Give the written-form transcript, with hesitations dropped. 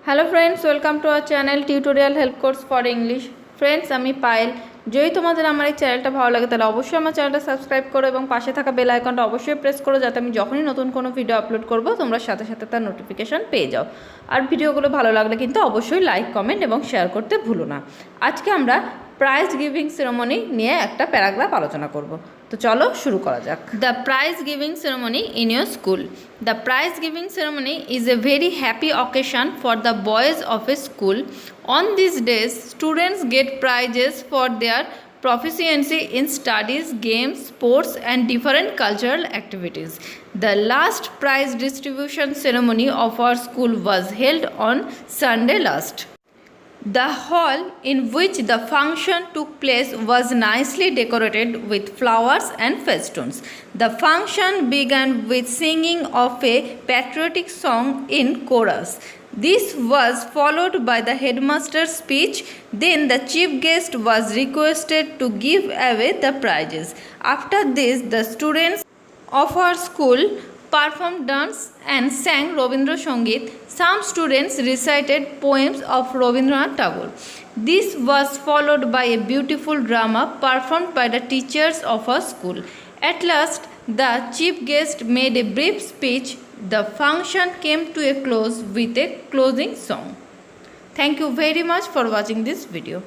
Hello friends, welcome to our channel Tutorial Help Course for English. Friends, আমি পায়েল। যদি তোমাদের আমার এই চ্যানেলটা ভালো লাগে তাহলে অবশ্যই আমার চ্যানেলটা সাবস্ক্রাইব করো এবং পাশে থাকা বেল আইকনটা অবশ্যই প্রেস করো যাতে আমি যখনই নতুন কোনো ভিডিও আপলোড করব তোমরা সাথে সাথে তার নোটিফিকেশন পেয়ে যাও। আর ভিডিওগুলো ভালো লাগলে কিন্তু অবশ্যই লাইক, কমেন্ট এবং শেয়ার করতে ভুলো না। আজকে আমরা প্রাইজ গিভিং সেরেমনি নিয়ে একটা প্যারাগ্রাফ আলোচনা করব। তো চলো শুরু করা যাক। The prize giving ceremony in your school. The prize giving ceremony is a very happy occasion for the boys of a school. On these days, students get prizes for their proficiency in studies, games, sports, and different cultural activities. The last prize distribution ceremony of our school was held on Sunday last. The hall in which the function took place was nicely decorated with flowers and festoons. The function began with singing of a patriotic song in chorus. This was followed by the headmaster's speech. Then the chief guest was requested to give away the prizes. After this, the students of our school performed dance and sang Robindra Sangit. Some students recited poems of Rabindranath Tagore. This was followed by a beautiful drama performed by the teachers of our school. At last, the chief guest made a brief speech. The function came to a close with a closing song. Thank you very much for watching this video.